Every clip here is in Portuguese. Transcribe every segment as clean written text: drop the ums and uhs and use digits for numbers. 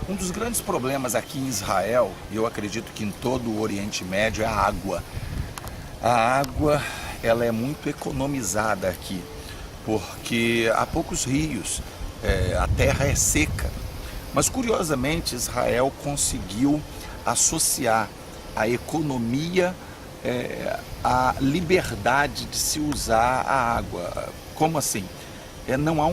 Um dos grandes problemas aqui em Israel, e eu acredito que em todo o Oriente Médio, é a água. A água, ela é muito economizada aqui, porque há poucos rios, a terra é seca. Mas curiosamente Israel conseguiu associar a economia à liberdade de se usar a água. Como assim? Não há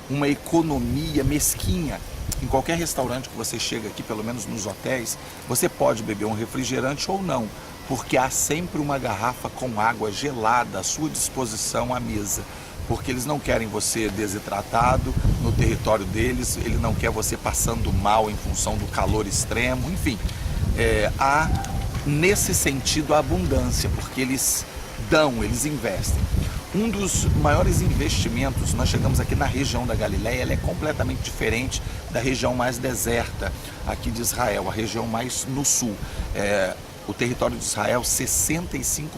uma economia mesquinha. Em qualquer restaurante que você chega aqui, pelo menos nos hotéis, você pode beber um refrigerante ou não, porque há sempre uma garrafa com água gelada à sua disposição à mesa, porque eles não querem você desidratado no território deles, ele não quer você passando mal em função do calor extremo, enfim, há nesse sentido a abundância, porque eles dão, eles investem. Um dos maiores investimentos, nós chegamos aqui na região da Galileia, ela é completamente diferente da região mais deserta aqui de Israel, a região mais no sul. O território de Israel, 65%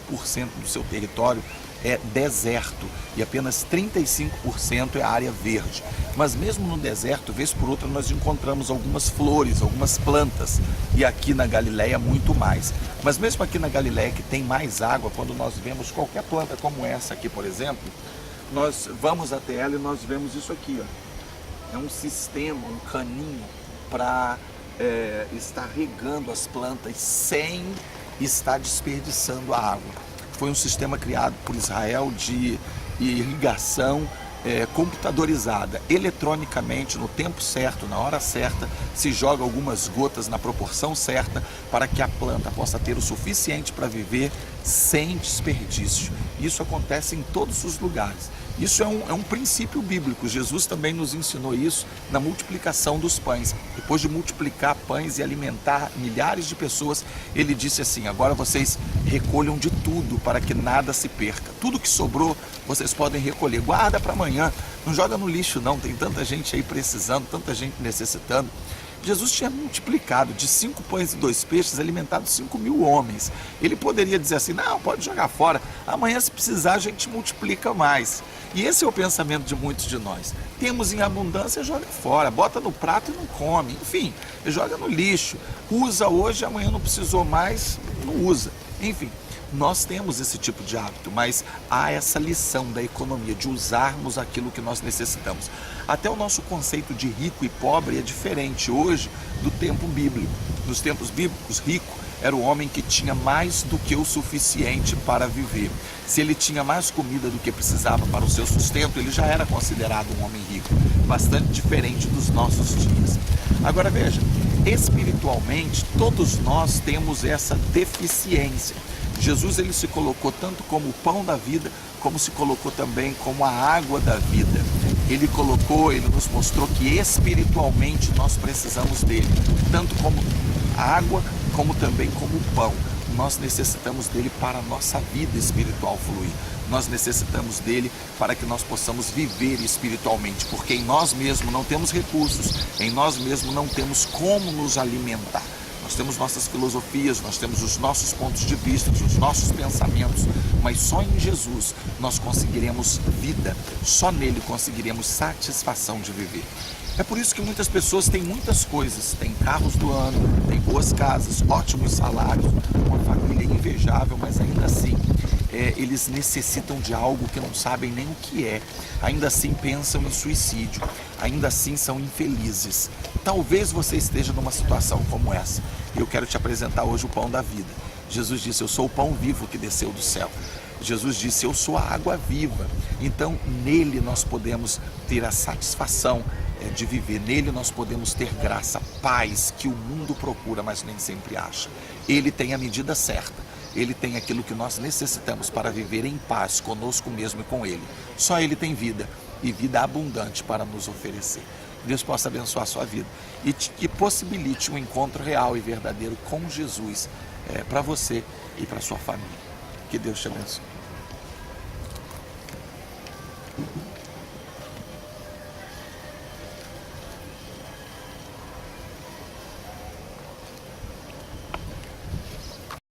do seu território é deserto e apenas 35% é área verde. Mas mesmo no deserto, vez por outra, nós encontramos algumas flores, algumas plantas, e aqui na Galileia muito mais. Mas mesmo aqui na Galileia, que tem mais água, quando nós vemos qualquer planta como essa aqui, por exemplo, nós vamos até ela e nós vemos isso aqui, ó. É um sistema, um caninho para estar regando as plantas sem estar desperdiçando a água. Foi um sistema criado por Israel de irrigação computadorizada, eletronicamente, no tempo certo, na hora certa, se joga algumas gotas na proporção certa para que a planta possa ter o suficiente para viver sem desperdício. Isso acontece em todos os lugares. Isso é um princípio bíblico. Jesus também nos ensinou isso na multiplicação dos pães. Depois de multiplicar pães e alimentar milhares de pessoas, ele disse assim: agora vocês recolham de tudo para que nada se perca. Tudo que sobrou, vocês podem recolher. Guarda para amanhã. Não joga no lixo não. Tem tanta gente aí precisando, tanta gente necessitando. Jesus tinha multiplicado de 5 pães e 2 peixes, alimentado 5.000 homens. Ele poderia dizer assim: não, pode jogar fora, amanhã se precisar a gente multiplica mais. E esse é o pensamento de muitos de nós. Temos em abundância, joga fora, bota no prato e não come, enfim, joga no lixo. Usa hoje, amanhã não precisou mais, não usa. Enfim, nós temos esse tipo de hábito, mas há essa lição da economia, de usarmos aquilo que nós necessitamos. Até o nosso conceito de rico e pobre é diferente hoje do tempo bíblico. Nos tempos bíblicos, rico era o homem que tinha mais do que o suficiente para viver. Se ele tinha mais comida do que precisava para o seu sustento, ele já era considerado um homem rico, bastante diferente dos nossos dias. Agora veja, espiritualmente todos nós temos essa deficiência. Jesus ele se colocou tanto como o pão da vida, como se colocou também como a água da vida. Ele nos mostrou que espiritualmente nós precisamos dele, tanto como a água, como também como o pão. Nós necessitamos dele para a nossa vida espiritual fluir. Nós necessitamos dele para que nós possamos viver espiritualmente, porque em nós mesmos não temos recursos, em nós mesmos não temos como nos alimentar. Nós temos nossas filosofias, nós temos os nossos pontos de vista, os nossos pensamentos, mas só em Jesus nós conseguiremos vida, só nele conseguiremos satisfação de viver. É por isso que muitas pessoas têm muitas coisas, têm carros do ano, têm boas casas, ótimos salários, uma família invejável, mas ainda assim eles necessitam de algo que não sabem nem o que é, ainda assim pensam em suicídio, ainda assim são infelizes. Talvez você esteja numa situação como essa. Eu quero te apresentar hoje o pão da vida. Jesus disse: eu sou o pão vivo que desceu do céu. Jesus disse: eu sou a água viva. Então nele nós podemos ter a satisfação de viver. Nele nós podemos ter graça, paz que o mundo procura, mas nem sempre acha. Ele tem a medida certa. Ele tem aquilo que nós necessitamos para viver em paz conosco mesmo e com ele. Só ele tem vida e vida abundante para nos oferecer. Deus possa abençoar a sua vida e que possibilite um encontro real e verdadeiro com Jesus para você e para sua família. Que Deus te abençoe.